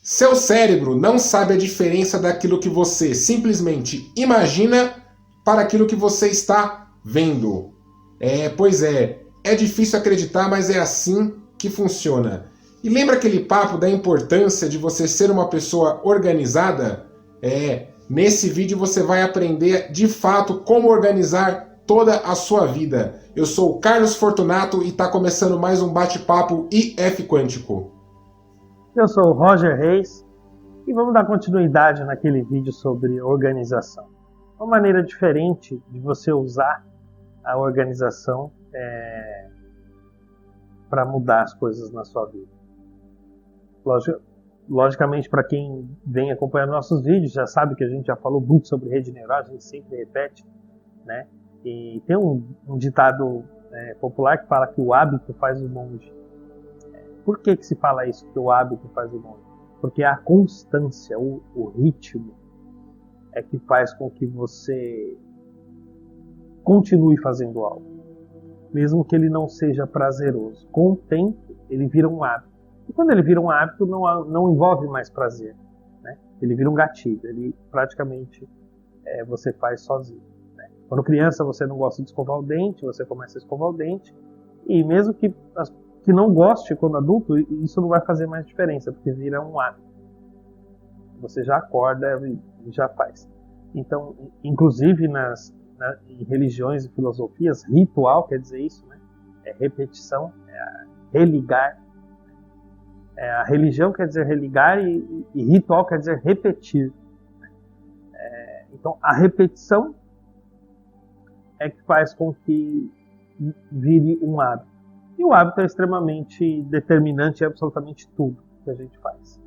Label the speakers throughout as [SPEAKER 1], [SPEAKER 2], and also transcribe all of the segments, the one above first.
[SPEAKER 1] Seu cérebro não sabe a diferença daquilo que você simplesmente imagina para aquilo que você está vendo. Pois é difícil acreditar, mas é assim que funciona. E lembra aquele papo da importância de você ser uma pessoa organizada? Nesse vídeo você vai aprender de fato como organizar toda a sua vida. Eu sou o Carlos Fortunato e está começando mais um bate-papo IF Quântico.
[SPEAKER 2] Eu sou o Roger Reis e vamos dar continuidade naquele vídeo sobre organização. Uma maneira diferente de você usar a organização para mudar as coisas na sua vida. Logicamente, para quem vem acompanhando nossos vídeos, já sabe que a gente já falou muito sobre rede neural, a gente sempre repete, né? E tem um ditado popular que fala que o hábito faz o monge. Por que se fala isso, que o hábito faz o monge? Porque a constância, o ritmo, é que faz com que você continue fazendo algo, mesmo que ele não seja prazeroso. Com o tempo, ele vira um hábito. E quando ele vira um hábito, não envolve mais prazer, né? Ele vira um gatilho, ele praticamente você faz sozinho, né? Quando criança você não gosta de escovar o dente, você começa a escovar o dente, e mesmo que não goste quando adulto, isso não vai fazer mais diferença, porque vira um hábito. Você já acorda e já faz. Então, inclusive em religiões e filosofias, ritual quer dizer isso, né? É repetição, religar. A religião quer dizer religar e ritual quer dizer repetir. Então, a repetição é que faz com que vire um hábito. E o hábito é extremamente determinante em absolutamente tudo que a gente faz.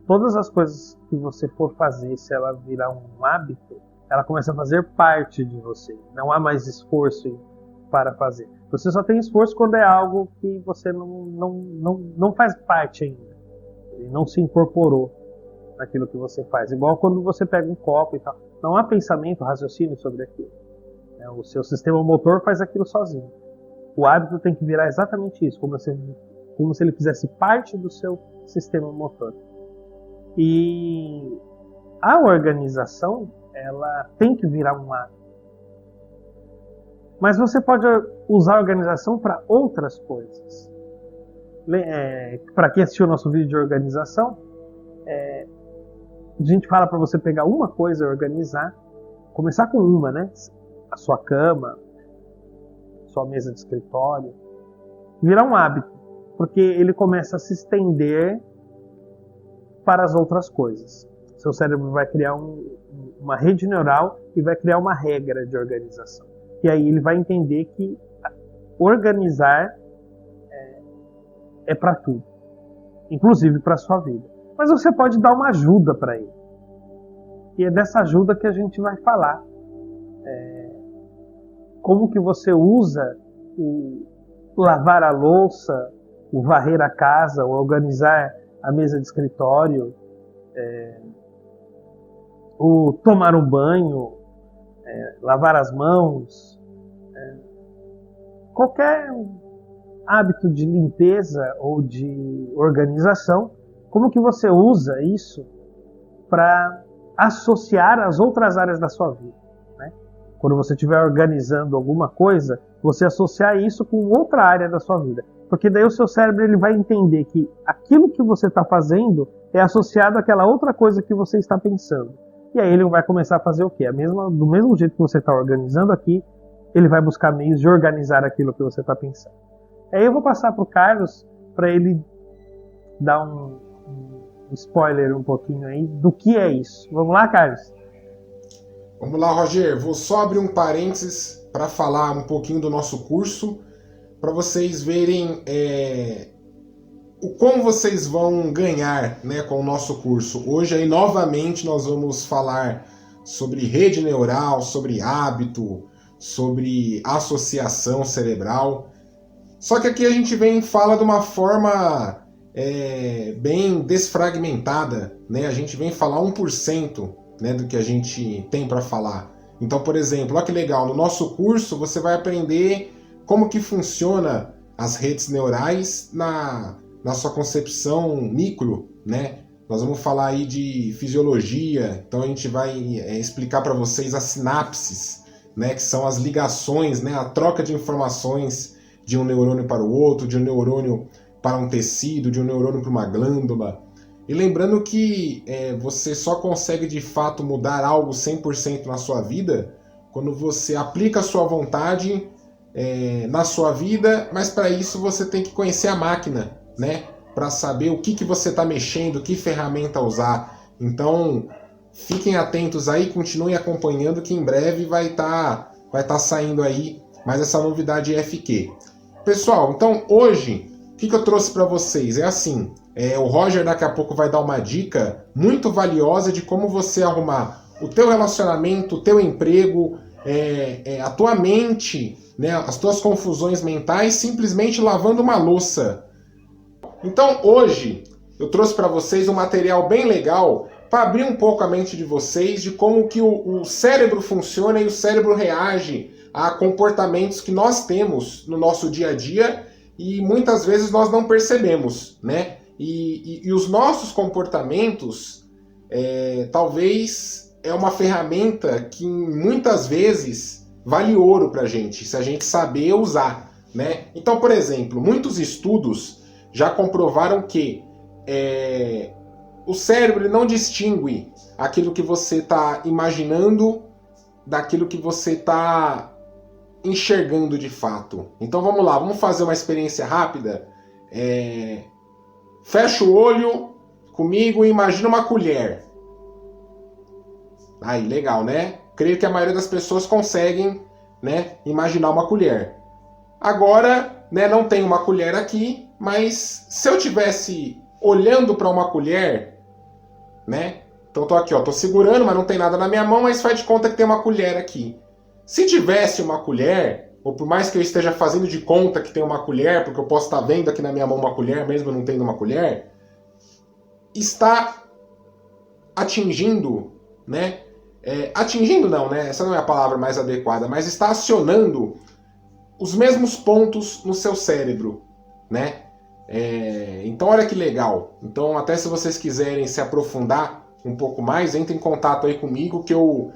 [SPEAKER 2] Todas as coisas que você for fazer, se ela virar um hábito, ela começa a fazer parte de você. Não há mais esforço para fazer. Você só tem esforço quando é algo que você não faz parte ainda. Ele não se incorporou naquilo que você faz. Igual quando você pega um copo e tal. Não há pensamento, raciocínio sobre aquilo. O seu sistema motor faz aquilo sozinho. O hábito tem que virar exatamente isso, como se ele fizesse parte do seu sistema motor. E a organização, ela tem que virar um hábito. Mas você pode usar a organização para outras coisas. Para quem assistiu o nosso vídeo de organização, a gente fala para você pegar uma coisa e organizar. Começar com uma, né? A sua cama, sua mesa de escritório. Virar um hábito. Porque ele começa a se estender para as outras coisas. Seu cérebro vai criar uma rede neural e vai criar uma regra de organização. E aí ele vai entender que organizar é para tudo, inclusive para a sua vida. Mas você pode dar uma ajuda para ele. E é dessa ajuda que a gente vai falar. Como que você usa o lavar a louça, o varrer a casa, o organizar a mesa de escritório, o tomar um banho, lavar as mãos, qualquer hábito de limpeza ou de organização, como que você usa isso para associar as outras áreas da sua vida, né? Quando você estiver organizando alguma coisa, você associar isso com outra área da sua vida, porque daí o seu cérebro ele vai entender que aquilo que você está fazendo é associado àquela outra coisa que você está pensando. E aí ele vai começar a fazer o quê? Do mesmo jeito que você está organizando aqui, ele vai buscar meios de organizar aquilo que você está pensando. Aí eu vou passar para o Carlos, para ele dar um spoiler um pouquinho aí do que é isso. Vamos lá, Carlos?
[SPEAKER 1] Vamos lá, Roger. Vou só abrir um parênteses para falar um pouquinho do nosso curso, para vocês verem como vocês vão ganhar, né, com o nosso curso. Hoje aí novamente nós vamos falar sobre rede neural, sobre hábito, sobre associação cerebral. Só que aqui a gente fala de uma forma bem desfragmentada, né? A gente vem falar 1%, né, do que a gente tem para falar. Então, por exemplo, olha que legal, no nosso curso você vai aprender como que funciona as redes neurais na sua concepção micro, né? Nós vamos falar aí de fisiologia, então a gente vai explicar para vocês as sinapses, né? Que são as ligações, né? A troca de informações de um neurônio para o outro, de um neurônio para um tecido, de um neurônio para uma glândula. E lembrando que você só consegue de fato mudar algo 100% na sua vida quando você aplica a sua vontade na sua vida, mas para isso você tem que conhecer a máquina, né? Para saber o que você está mexendo, que ferramenta usar. Então, fiquem atentos aí, continuem acompanhando que em breve vai tá saindo aí mais essa novidade FQ. Pessoal, então hoje, o que eu trouxe para vocês? É assim, o Roger daqui a pouco vai dar uma dica muito valiosa de como você arrumar o teu relacionamento, o teu emprego, a tua mente, né, as tuas confusões mentais, simplesmente lavando uma louça. Então hoje eu trouxe para vocês um material bem legal para abrir um pouco a mente de vocês de como que o cérebro funciona e o cérebro reage a comportamentos que nós temos no nosso dia a dia e muitas vezes nós não percebemos, né? E os nossos comportamentos talvez é uma ferramenta que muitas vezes vale ouro para a gente, se a gente saber usar, né? Então, por exemplo, muitos estudos já comprovaram que o cérebro ele não distingue aquilo que você está imaginando daquilo que você está enxergando de fato. Então vamos lá, vamos fazer uma experiência rápida. Fecha o olho comigo e imagina uma colher. Aí, legal, né? Creio que a maioria das pessoas conseguem, né, imaginar uma colher. Agora, né, não tem uma colher aqui, mas se eu tivesse olhando para uma colher, né? Então tô aqui, ó, tô segurando, mas não tem nada na minha mão, mas faz de conta que tem uma colher aqui. Se tivesse uma colher, ou por mais que eu esteja fazendo de conta que tem uma colher, porque eu posso estar vendo aqui na minha mão uma colher, mesmo não tendo uma colher, está atingindo, né? Atingindo não, né? Essa não é a palavra mais adequada, mas está acionando os mesmos pontos no seu cérebro, né? Então olha que legal. Então até se vocês quiserem se aprofundar um pouco mais, entre em contato aí comigo que eu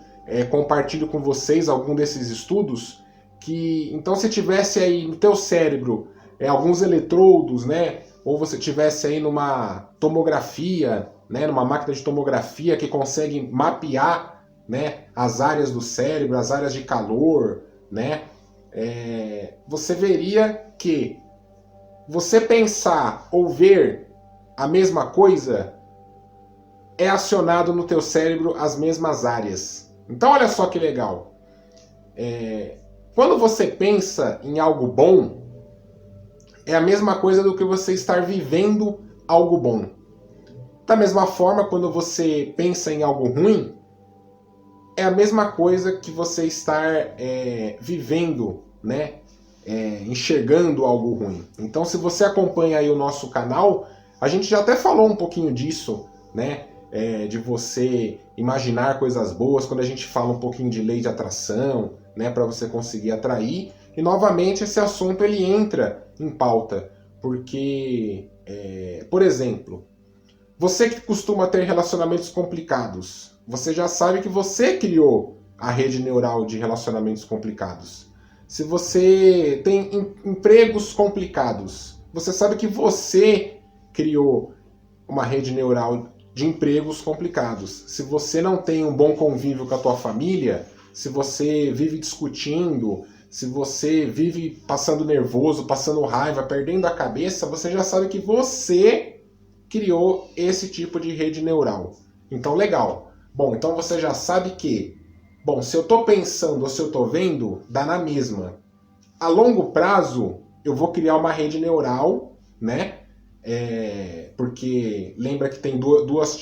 [SPEAKER 1] compartilho com vocês algum desses estudos que, então se tivesse aí no teu cérebro alguns eletrodos, né? Ou você tivesse aí numa tomografia, né? Numa máquina de tomografia que consegue mapear, né, as áreas do cérebro, as áreas de calor, né? Você veria que você pensar ou ver a mesma coisa é acionado no teu cérebro as mesmas áreas. Então olha só que legal. Quando você pensa em algo bom, é a mesma coisa do que você estar vivendo algo bom. Da mesma forma, quando você pensa em algo ruim, é a mesma coisa que você estar vivendo, né? Enxergando algo ruim. Então, se você acompanha aí o nosso canal, a gente já até falou um pouquinho disso, né? De você imaginar coisas boas, quando a gente fala um pouquinho de lei de atração, né? Para você conseguir atrair. E novamente esse assunto ele entra em pauta, porque, por exemplo, você que costuma ter relacionamentos complicados, você já sabe que você criou a rede neural de relacionamentos complicados. Se você tem empregos complicados, você sabe que você criou uma rede neural de empregos complicados. Se você não tem um bom convívio com a tua família, se você vive discutindo, se você vive passando nervoso, passando raiva, perdendo a cabeça, você já sabe que você criou esse tipo de rede neural. Então, legal. Bom, então você já sabe que, se eu estou pensando ou se eu estou vendo, dá na mesma. A longo prazo, eu vou criar uma rede neural, né? Porque lembra que tem dois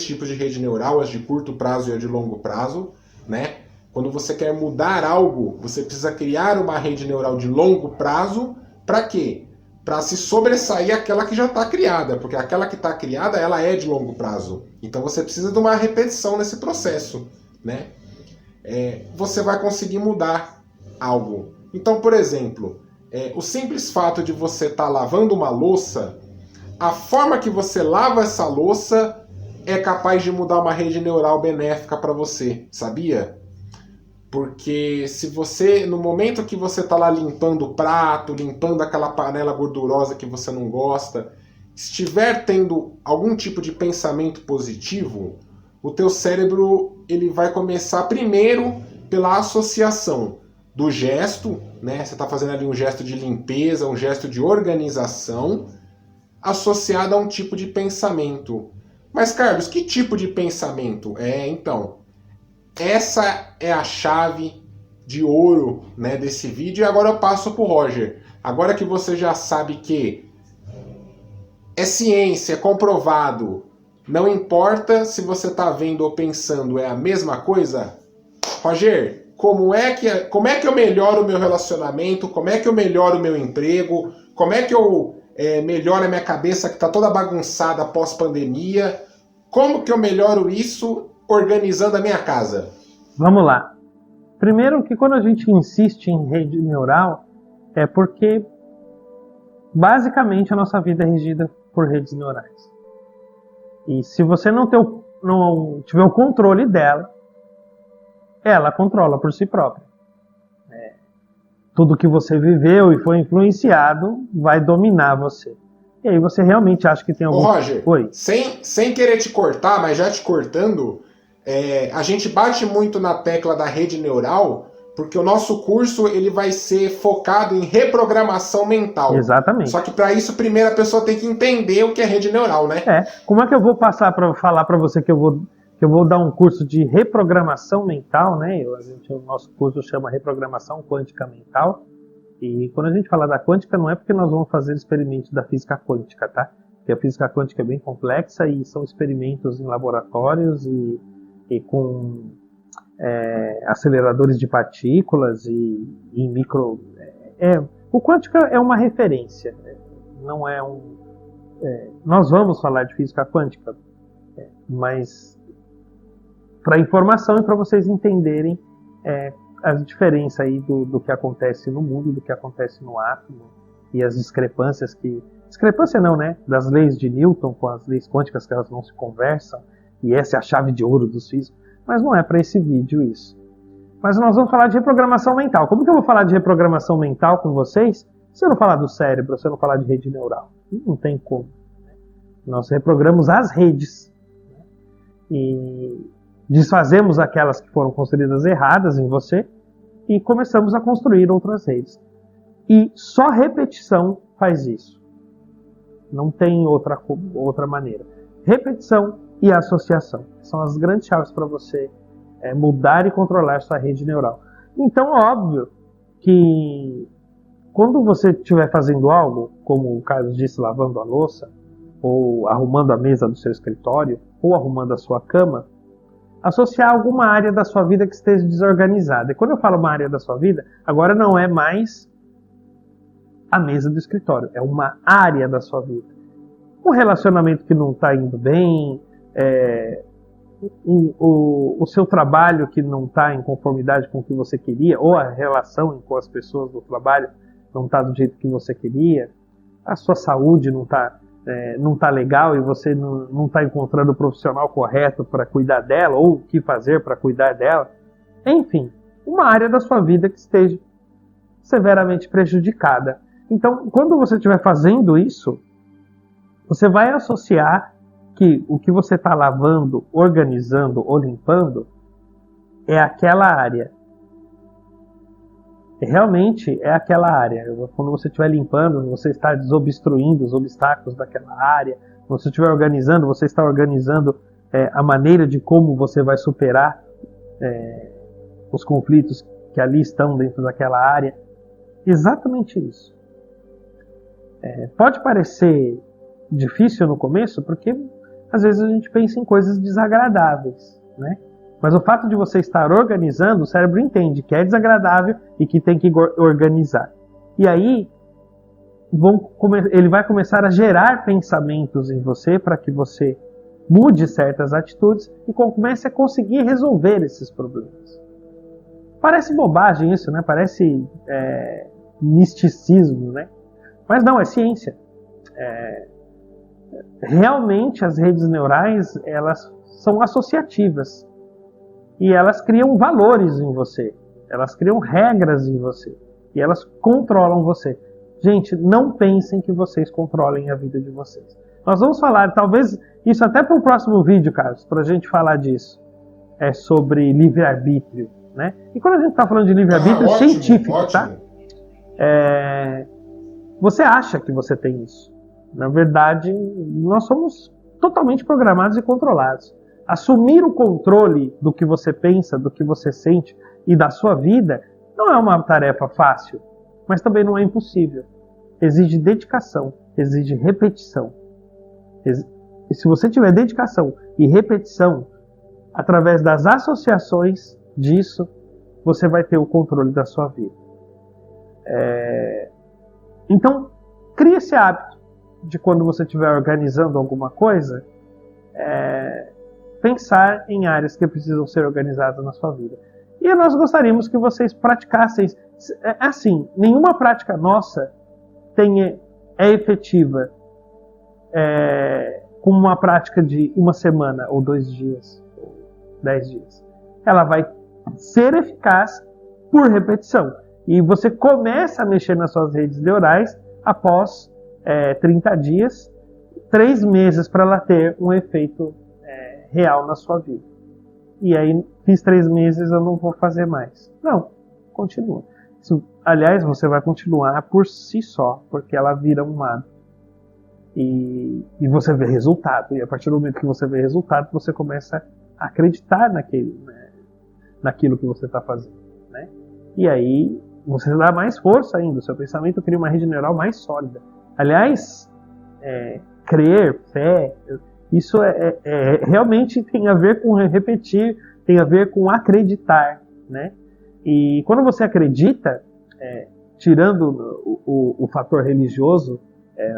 [SPEAKER 1] tipos de rede neural, as de curto prazo e a de longo prazo, né? Quando você quer mudar algo, você precisa criar uma rede neural de longo prazo. Para quê? Para se sobressair aquela que já está criada, porque aquela que está criada, ela é de longo prazo. Então você precisa de uma repetição nesse processo, né? Você vai conseguir mudar algo. Então, por exemplo, o simples fato de você estar lavando uma louça a forma que você lava essa louça é capaz de mudar uma rede neural benéfica para você, sabia? Porque se você, no momento que você está lá limpando o prato, limpando aquela panela gordurosa que você não gosta, estiver tendo algum tipo de pensamento positivo, o teu cérebro ele vai começar primeiro pela associação do gesto, né? Você está fazendo ali um gesto de limpeza, um gesto de organização, associado a um tipo de pensamento. Mas, Carlos, que tipo de pensamento? Então, essa é a chave de ouro, né, desse vídeo. E agora eu passo para o Roger. Agora que você já sabe que é ciência, é comprovado, não importa se você está vendo ou pensando, é a mesma coisa? Roger, como é que eu melhoro o meu relacionamento? Como é que eu melhoro o meu emprego? Como é que eu melhoro a minha cabeça que está toda bagunçada pós-pandemia? Como que eu melhoro isso organizando a minha casa?
[SPEAKER 2] Vamos lá. Primeiro que quando a gente insiste em rede neural, é porque basicamente a nossa vida é regida por redes neurais. E se você não tiver o controle dela, ela controla por si própria. Tudo que você viveu e foi influenciado vai dominar você. E aí você realmente acha que tem algum...
[SPEAKER 1] Ô Roger,
[SPEAKER 2] Oi.
[SPEAKER 1] Sem querer te cortar, mas já te cortando, a gente bate muito na tecla da rede neural, porque o nosso curso ele vai ser focado em reprogramação mental.
[SPEAKER 2] Exatamente.
[SPEAKER 1] Só que para isso, primeiro a pessoa tem que entender o que é rede neural, né?
[SPEAKER 2] Como é que eu vou passar para falar para você que eu vou dar um curso de reprogramação mental, né? O nosso curso chama Reprogramação Quântica Mental. E quando a gente fala da quântica, não é porque nós vamos fazer experimentos da física quântica, tá? Porque a física quântica é bem complexa e são experimentos em laboratórios e com aceleradores de partículas e em micro... o quântica é uma referência, não é um... nós vamos falar de física quântica, mas para informação e para vocês entenderem a diferença aí do que acontece no mundo e do que acontece no átomo e as discrepâncias discrepância não, né? Das leis de Newton com as leis quânticas, que elas não se conversam, e essa é a chave de ouro dos físicos, mas não é para esse vídeo isso. Mas nós vamos falar de reprogramação mental. Como que eu vou falar de reprogramação mental com vocês se eu não falar do cérebro, se eu não falar de rede neural? Não tem como. Nós reprogramamos as redes e desfazemos aquelas que foram construídas erradas em você e começamos a construir outras redes. E só repetição faz isso. Não tem outra maneira. Repetição e associação são as grandes chaves para você mudar e controlar sua rede neural. Então, óbvio que quando você estiver fazendo algo, como o Carlos disse, lavando a louça, ou arrumando a mesa do seu escritório, ou arrumando a sua cama, associar alguma área da sua vida que esteja desorganizada. E quando eu falo uma área da sua vida, agora não é mais a mesa do escritório, é uma área da sua vida. Um relacionamento que não está indo bem, o seu trabalho que não está em conformidade com o que você queria, ou a relação com as pessoas do trabalho não está do jeito que você queria, a sua saúde não está legal e você não está encontrando o profissional correto para cuidar dela, ou o que fazer para cuidar dela. Enfim, uma área da sua vida que esteja severamente prejudicada. Então, quando você estiver fazendo isso, você vai associar que o que você está lavando, organizando ou limpando é aquela área. Realmente é aquela área. Quando você estiver limpando, você está desobstruindo os obstáculos daquela área. Quando você estiver organizando, você está organizando a maneira de como você vai superar os conflitos que ali estão dentro daquela área. Exatamente isso. Pode parecer difícil no começo, porque às vezes a gente pensa em coisas desagradáveis, né? Mas o fato de você estar organizando, o cérebro entende que é desagradável e que tem que organizar. E aí, ele vai começar a gerar pensamentos em você para que você mude certas atitudes e comece a conseguir resolver esses problemas. Parece bobagem isso, né? Parece misticismo, né? Mas não, é ciência. realmente as redes neurais, elas são associativas. E elas criam valores em você. Elas criam regras em você. E elas controlam você. Gente, não pensem que vocês controlem a vida de vocês. Nós vamos falar, talvez, isso até para o próximo vídeo, Carlos, para a gente falar disso. É sobre livre-arbítrio, né? E quando a gente está falando de livre-arbítrio científico, ótimo. Tá? Você acha que você tem isso. Na verdade, nós somos totalmente programados e controlados. Assumir o controle do que você pensa, do que você sente e da sua vida não é uma tarefa fácil, mas também não é impossível. Exige dedicação, exige repetição. E se você tiver dedicação e repetição, através das associações disso, você vai ter o controle da sua vida. Então, crie esse hábito de quando você estiver organizando alguma coisa, pensar em áreas que precisam ser organizadas na sua vida. E nós gostaríamos que vocês praticassem. Assim, nenhuma prática nossa é efetiva com uma prática de uma semana, ou 2 dias, ou 10 dias. Ela vai ser eficaz por repetição. E você começa a mexer nas suas redes neurais após 30 dias, 3 meses para ela ter um efeito real na sua vida. E aí, fiz 3 meses, eu não vou fazer mais. Não, continua. Aliás, você vai continuar por si só, porque ela vira um hábito. E você vê resultado. E a partir do momento que você vê resultado, você começa a acreditar naquilo que você está fazendo. Né? E aí, você dá mais força ainda. O seu pensamento cria uma rede neural mais sólida. Aliás, crer, fé, isso realmente tem a ver com repetir, tem a ver com acreditar, né? E quando você acredita, tirando o fator religioso,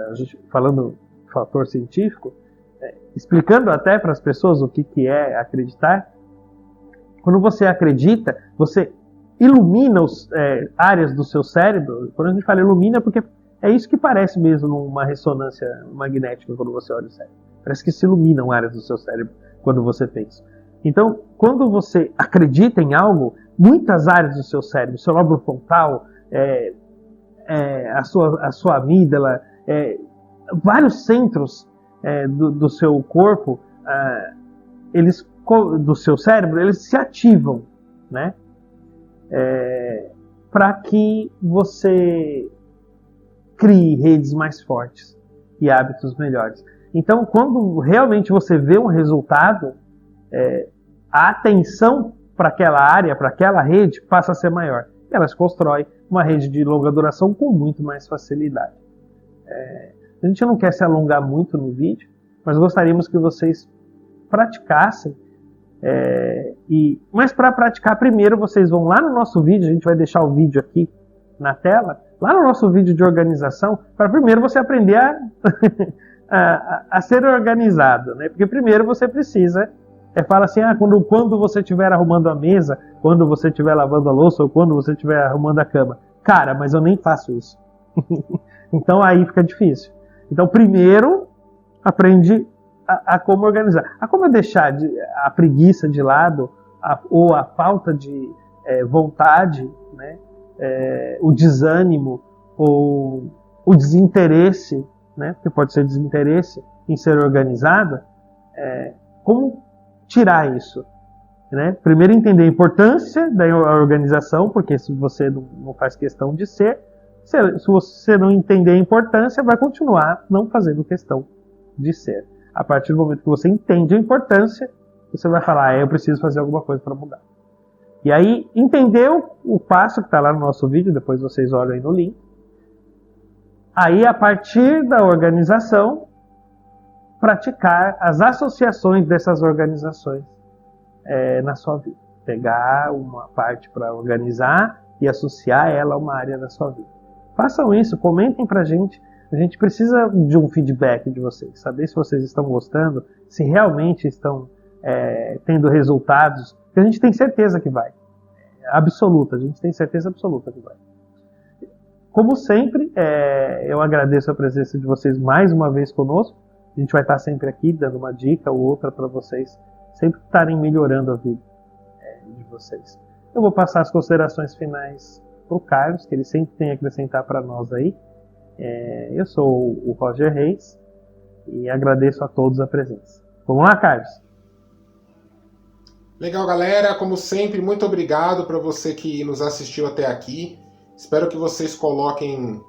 [SPEAKER 2] a gente falando do fator científico, explicando até para as pessoas o que é acreditar, quando você acredita, você ilumina áreas do seu cérebro. Quando a gente fala ilumina, porque é isso que parece mesmo numa ressonância magnética quando você olha o cérebro. Parece que se iluminam áreas do seu cérebro quando você pensa. Então, quando você acredita em algo, muitas áreas do seu cérebro, seu lóbulo frontal, a sua amígdala, vários centros do seu corpo, do seu cérebro, eles se ativam, né? Para que você crie redes mais fortes e hábitos melhores. Então, quando realmente você vê um resultado, a atenção para aquela área, para aquela rede, passa a ser maior. E ela se constrói uma rede de longa duração com muito mais facilidade. A gente não quer se alongar muito no vídeo, mas gostaríamos que vocês praticassem. Mas para praticar, primeiro vocês vão lá no nosso vídeo, a gente vai deixar o vídeo aqui na tela, lá no nosso vídeo de organização, para primeiro você aprender a ser organizado, né? Porque primeiro você precisa, fala assim, quando você estiver arrumando a mesa, quando você estiver lavando a louça, ou quando você estiver arrumando a cama. Cara, mas eu nem faço isso. Então aí fica difícil. Então primeiro, aprende a como organizar. A como deixar a preguiça de lado, ou a falta de vontade, né? O desânimo, ou o desinteresse, né? Porque pode ser desinteresse em ser organizada. Como tirar isso? Né? Primeiro entender a importância da organização, porque se você não faz questão de ser, se você não entender a importância, vai continuar não fazendo questão de ser. A partir do momento que você entende a importância, você vai falar, eu preciso fazer alguma coisa para mudar. E aí, entendeu o passo que está lá no nosso vídeo, depois vocês olham aí no link. Aí, a partir da organização, praticar as associações dessas organizações na sua vida. Pegar uma parte para organizar e associar ela a uma área da sua vida. Façam isso, comentem pra gente. A gente precisa de um feedback de vocês, saber se vocês estão gostando, se realmente estão tendo resultados, que a gente tem certeza que vai. Absoluta, a gente tem certeza absoluta que vai. Como sempre, eu agradeço a presença de vocês mais uma vez conosco. A gente vai estar sempre aqui dando uma dica ou outra para vocês sempre estarem melhorando a vida de vocês. Eu vou passar as considerações finais para o Carlos, que ele sempre tem a acrescentar para nós aí. Eu sou o Roger Reis e agradeço a todos a presença. Vamos lá, Carlos?
[SPEAKER 1] Legal, galera. Como sempre, muito obrigado para você que nos assistiu até aqui. Espero que vocês coloquem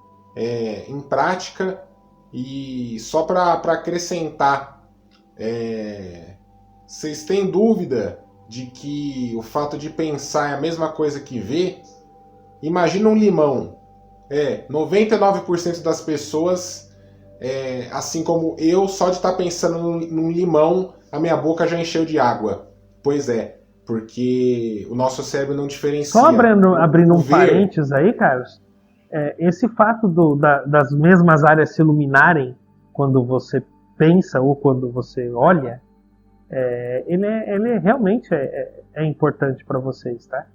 [SPEAKER 1] em prática. E só para acrescentar, vocês têm dúvida de que o fato de pensar é a mesma coisa que ver? Imagina um limão. 99% das pessoas, assim como eu, só de estar pensando num limão, a minha boca já encheu de água. Pois é, porque o nosso cérebro não diferencia.
[SPEAKER 2] Só abrindo um parênteses aí, Carlos, esse fato das mesmas áreas se iluminarem quando você pensa ou quando você olha, ele realmente é importante para vocês, tá?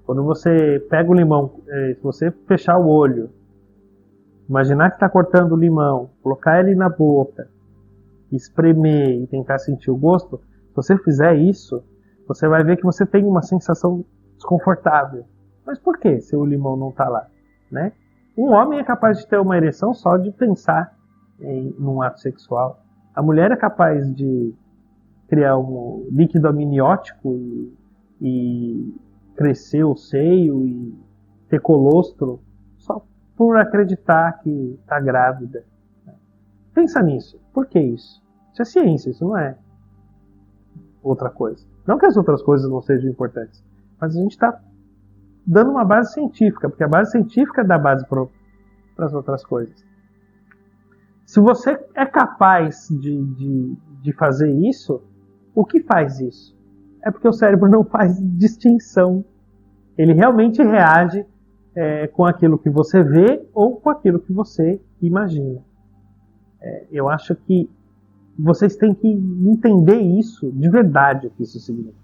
[SPEAKER 2] Quando você pega o limão, se você fechar o olho, imaginar que está cortando o limão, colocar ele na boca, espremer e tentar sentir o gosto, se você fizer isso, você vai ver que você tem uma sensação desconfortável. Mas por que se o limão não está lá? Né? Um homem é capaz de ter uma ereção só de pensar num ato sexual. A mulher é capaz de criar um líquido amniótico e crescer o seio e ter colostro só por acreditar que está grávida. Pensa nisso. Por que isso? Isso é ciência, isso não é outra coisa. Não que as outras coisas não sejam importantes, mas a gente está dando uma base científica, porque a base científica dá base para as outras coisas. Se você é capaz de fazer isso, o que faz isso? É porque o cérebro não faz distinção. Ele realmente reage com aquilo que você vê ou com aquilo que você imagina. Eu acho que vocês têm que entender isso de verdade, o que isso significa,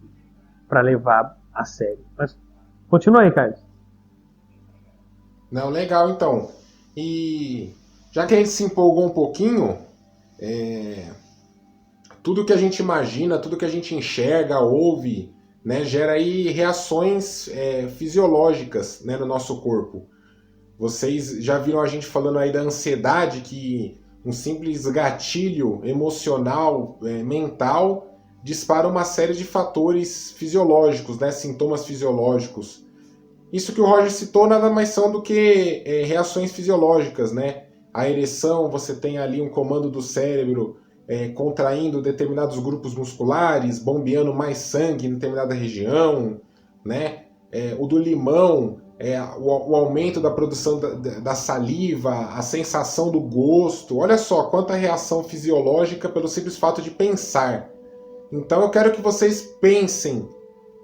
[SPEAKER 2] para levar a sério. Mas continua aí, Carlos.
[SPEAKER 1] Não, legal, então. E já que a gente se empolgou um pouquinho, tudo que a gente imagina, tudo que a gente enxerga, ouve, né, gera aí reações fisiológicas, né, no nosso corpo. Vocês já viram a gente falando aí da ansiedade, que um simples gatilho emocional, mental, dispara uma série de fatores fisiológicos, né, sintomas fisiológicos. Isso que o Roger citou nada mais são do que reações fisiológicas, né? A ereção, você tem ali um comando do cérebro contraindo determinados grupos musculares, bombeando mais sangue em determinada região, né? O do limão, o aumento da produção da saliva, a sensação do gosto. Olha só quanta reação fisiológica pelo simples fato de pensar. Então eu quero que vocês pensem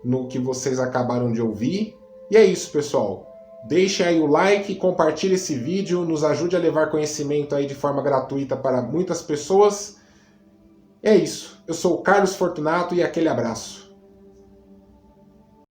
[SPEAKER 1] no que vocês acabaram de ouvir. E é isso, pessoal. Deixe aí o like, compartilhe esse vídeo, nos ajude a levar conhecimento aí de forma gratuita para muitas pessoas. É isso. Eu sou o Carlos Fortunato e aquele abraço.